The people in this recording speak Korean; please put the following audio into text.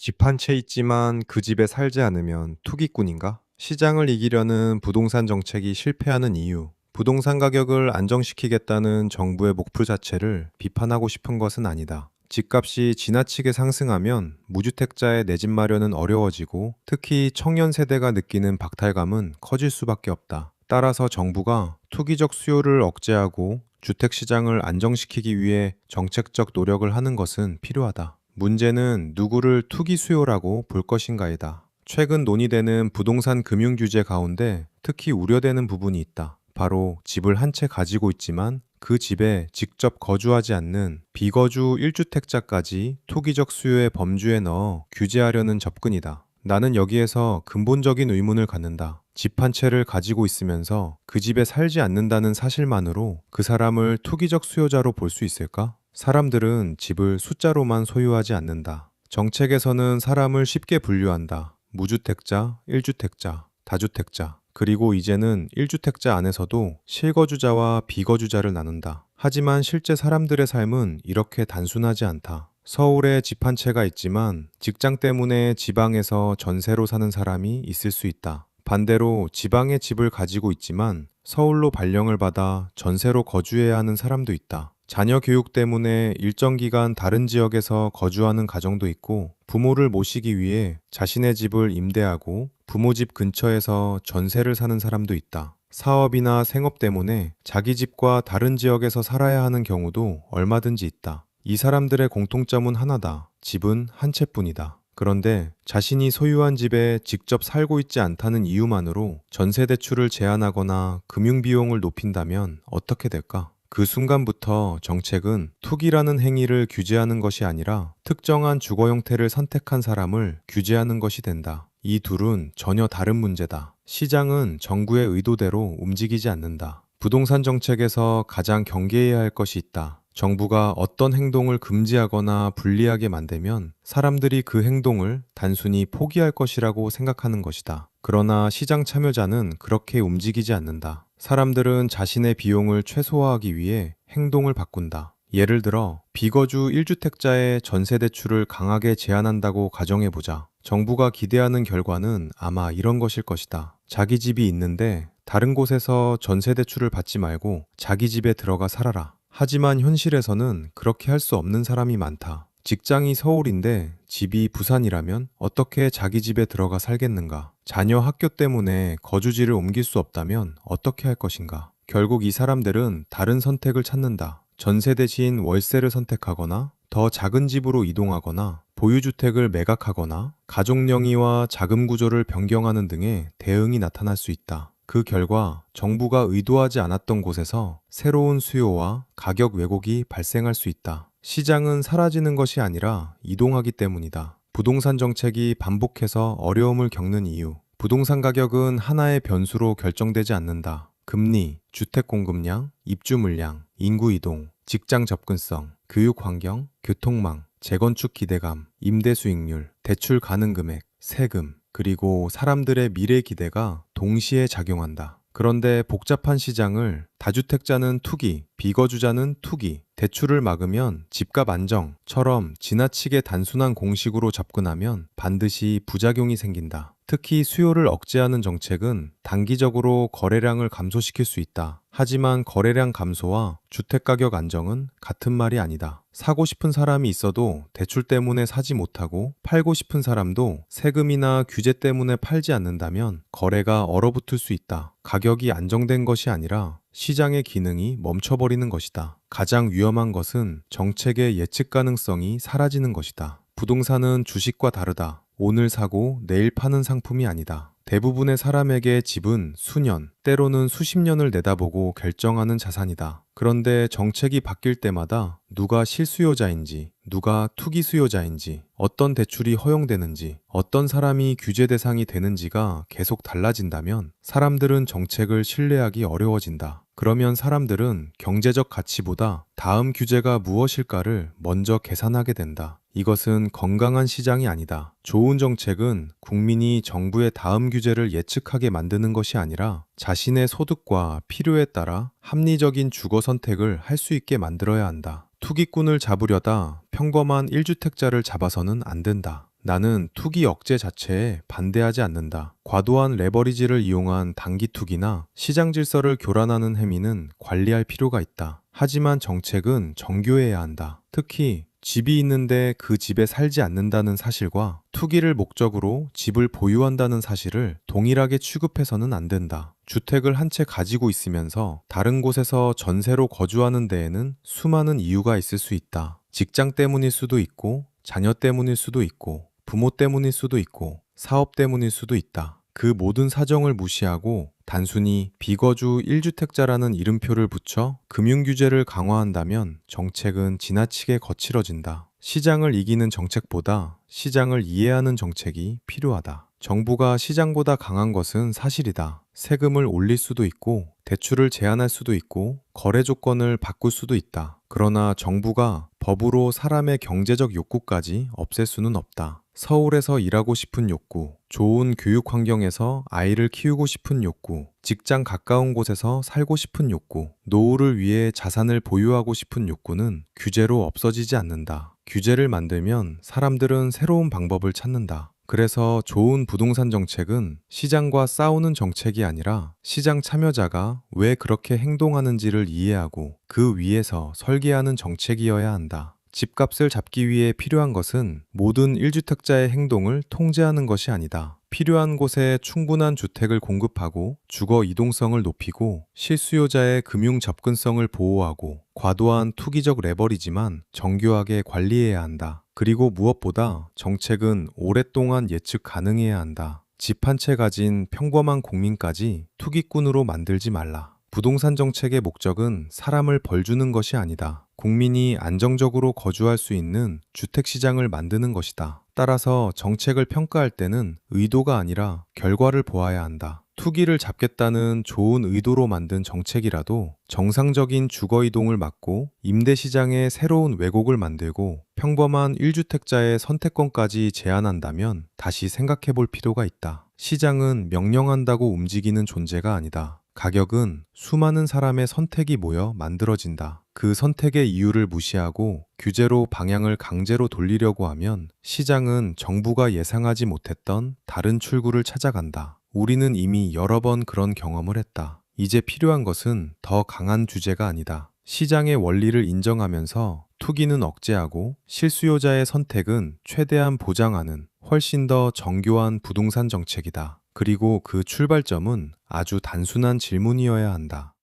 집 한 채 있지만 그 집에 살지 않으면 투기꾼인가? 시장을 이기려는 부동산 정책이 실패하는 이유. 부동산 가격을 안정시키겠다는 정부의 목표 자체를 비판하고 싶은 것은 아니다. 집값이 지나치게 상승하면 무주택자의 내 집 마련은 어려워지고 특히 청년 세대가 느끼는 박탈감은 커질 수밖에 없다. 따라서 정부가 투기적 수요를 억제하고 주택 시장을 안정시키기 위해 정책적 노력을 하는 것은 필요하다. 문제는 누구를 투기 수요라고 볼 것인가이다. 최근 논의되는 부동산 금융 규제 가운데 특히 우려되는 부분이 있다. 바로 집을 한 채 가지고 있지만 그 집에 직접 거주하지 않는 비거주 1주택자까지 투기적 수요의 범주에 넣어 규제하려는 접근이다. 나는 여기에서 근본적인 의문을 갖는다. 집 한 채를 가지고 있으면서 그 집에 살지 않는다는 사실만으로 그 사람을 투기적 수요자로 볼 수 있을까? 사람들은 집을 숫자로만 소유하지 않는다. 정책에서는 사람을 쉽게 분류한다. 무주택자, 1주택자, 다주택자. 그리고 이제는 1주택자 안에서도 실거주자와 비거주자를 나눈다. 하지만 실제 사람들의 삶은 이렇게 단순하지 않다. 서울에 집 한 채가 있지만 직장 때문에 지방에서 전세로 사는 사람이 있을 수 있다. 반대로 지방에 집을 가지고 있지만 서울로 발령을 받아 전세로 거주해야 하는 사람도 있다. 자녀 교육 때문에 일정 기간 다른 지역에서 거주하는 가정도 있고 부모를 모시기 위해 자신의 집을 임대하고 부모 집 근처에서 전세를 사는 사람도 있다. 사업이나 생업 때문에 자기 집과 다른 지역에서 살아야 하는 경우도 얼마든지 있다. 이 사람들의 공통점은 하나다. 집은 한 채뿐이다. 그런데 자신이 소유한 집에 직접 살고 있지 않다는 이유만으로 전세 대출을 제한하거나 금융비용을 높인다면 어떻게 될까? 그 순간부터 정책은 투기라는 행위를 규제하는 것이 아니라 특정한 주거 형태를 선택한 사람을 규제하는 것이 된다. 이 둘은 전혀 다른 문제다. 시장은 정부의 의도대로 움직이지 않는다. 부동산 정책에서 가장 경계해야 할 것이 있다. 정부가 어떤 행동을 금지하거나 불리하게 만들면 사람들이 그 행동을 단순히 포기할 것이라고 생각하는 것이다. 그러나 시장 참여자는 그렇게 움직이지 않는다. 사람들은 자신의 비용을 최소화하기 위해 행동을 바꾼다. 예를 들어 비거주 1주택자의 전세 대출을 강하게 제한한다고 가정해보자. 정부가 기대하는 결과는 아마 이런 것일 것이다. 자기 집이 있는데 다른 곳에서 전세 대출을 받지 말고 자기 집에 들어가 살아라. 하지만 현실에서는 그렇게 할 수 없는 사람이 많다. 직장이 서울인데 집이 부산이라면 어떻게 자기 집에 들어가 살겠는가? 자녀 학교 때문에 거주지를 옮길 수 없다면 어떻게 할 것인가? 결국 이 사람들은 다른 선택을 찾는다. 전세 대신 월세를 선택하거나 더 작은 집으로 이동하거나 보유주택을 매각하거나 가족령이와 자금 구조를 변경하는 등의 대응이 나타날 수 있다. 그 결과 정부가 의도하지 않았던 곳에서 새로운 수요와 가격 왜곡이 발생할 수 있다. 시장은 사라지는 것이 아니라 이동하기 때문이다. 부동산 정책이 반복해서 어려움을 겪는 이유. 부동산 가격은 하나의 변수로 결정되지 않는다. 금리, 주택 공급량, 입주 물량, 인구 이동, 직장 접근성, 교육 환경, 교통망, 재건축 기대감, 임대 수익률, 대출 가능 금액, 세금, 그리고 사람들의 미래 기대가 동시에 작용한다. 그런데 복잡한 시장을 다주택자는 투기, 비거주자는 투기, 대출을 막으면 집값 안정처럼 지나치게 단순한 공식으로 접근하면 반드시 부작용이 생긴다. 특히 수요를 억제하는 정책은 단기적으로 거래량을 감소시킬 수 있다. 하지만 거래량 감소와 주택가격 안정은 같은 말이 아니다. 사고 싶은 사람이 있어도 대출 때문에 사지 못하고 팔고 싶은 사람도 세금이나 규제 때문에 팔지 않는다면 거래가 얼어붙을 수 있다. 가격이 안정된 것이 아니라 시장의 기능이 멈춰버리는 것이다. 가장 위험한 것은 정책의 예측 가능성이 사라지는 것이다. 부동산은 주식과 다르다. 오늘 사고 내일 파는 상품이 아니다. 대부분의 사람에게 집은 수년, 때로는 수십 년을 내다보고 결정하는 자산이다. 그런데 정책이 바뀔 때마다 누가 실수요자인지, 누가 투기 수요자인지, 어떤 대출이 허용되는지, 어떤 사람이 규제 대상이 되는지가 계속 달라진다면 사람들은 정책을 신뢰하기 어려워진다. 그러면 사람들은 경제적 가치보다 다음 규제가 무엇일까를 먼저 계산하게 된다. 이것은 건강한 시장이 아니다. 좋은 정책은 국민이 정부의 다음 규제를 예측하게 만드는 것이 아니라 자신의 소득과 필요에 따라 합리적인 주거 선택을 할 수 있게 만들어야 한다. 투기꾼을 잡으려다 평범한 1주택자를 잡아서는 안 된다. 나는 투기 억제 자체에 반대하지 않는다. 과도한 레버리지를 이용한 단기 투기나 시장 질서를 교란하는 행위는 관리할 필요가 있다. 하지만 정책은 정교해야 한다. 특히 집이 있는데 그 집에 살지 않는다는 사실과 투기를 목적으로 집을 보유한다는 사실을 동일하게 취급해서는 안 된다. 주택을 한 채 가지고 있으면서 다른 곳에서 전세로 거주하는 데에는 수많은 이유가 있을 수 있다. 직장 때문일 수도 있고, 자녀 때문일 수도 있고, 부모 때문일 수도 있고, 사업 때문일 수도 있다. 그 모든 사정을 무시하고 단순히 비거주 1주택자라는 이름표를 붙여 금융규제를 강화한다면 정책은 지나치게 거칠어진다. 시장을 이기는 정책보다 시장을 이해하는 정책이 필요하다. 정부가 시장보다 강한 것은 사실이다. 세금을 올릴 수도 있고, 대출을 제한할 수도 있고, 거래 조건을 바꿀 수도 있다. 그러나 정부가 법으로 사람의 경제적 욕구까지 없앨 수는 없다. 서울에서 일하고 싶은 욕구, 좋은 교육 환경에서 아이를 키우고 싶은 욕구, 직장 가까운 곳에서 살고 싶은 욕구, 노후를 위해 자산을 보유하고 싶은 욕구는 규제로 없어지지 않는다. 규제를 만들면 사람들은 새로운 방법을 찾는다. 그래서 좋은 부동산 정책은 시장과 싸우는 정책이 아니라 시장 참여자가 왜 그렇게 행동하는지를 이해하고 그 위에서 설계하는 정책이어야 한다. 집값을 잡기 위해 필요한 것은 모든 1주택자의 행동을 통제하는 것이 아니다. 필요한 곳에 충분한 주택을 공급하고 주거 이동성을 높이고 실수요자의 금융 접근성을 보호하고 과도한 투기적 레버리지만 정교하게 관리해야 한다. 그리고 무엇보다 정책은 오랫동안 예측 가능해야 한다. 집 한 채 가진 평범한 국민까지 투기꾼으로 만들지 말라. 부동산 정책의 목적은 사람을 벌주는 것이 아니다. 국민이 안정적으로 거주할 수 있는 주택시장을 만드는 것이다. 따라서 정책을 평가할 때는 의도가 아니라 결과를 보아야 한다. 투기를 잡겠다는 좋은 의도로 만든 정책이라도 정상적인 주거 이동을 막고 임대시장에 새로운 왜곡을 만들고 평범한 1주택자의 선택권까지 제한한다면 다시 생각해 볼 필요가 있다. 시장은 명령한다고 움직이는 존재가 아니다. 가격은 수많은 사람의 선택이 모여 만들어진다. 그 선택의 이유를 무시하고 규제로 방향을 강제로 돌리려고 하면 시장은 정부가 예상하지 못했던 다른 출구를 찾아간다. 우리는 이미 여러 번 그런 경험을 했다. 이제 필요한 것은 더 강한 규제가 아니다. 시장의 원리를 인정하면서 투기는 억제하고 실수요자의 선택은 최대한 보장하는 훨씬 더 정교한 부동산 정책이다. 그리고 그 출발점은 아주 단순한 질문이어야 한다.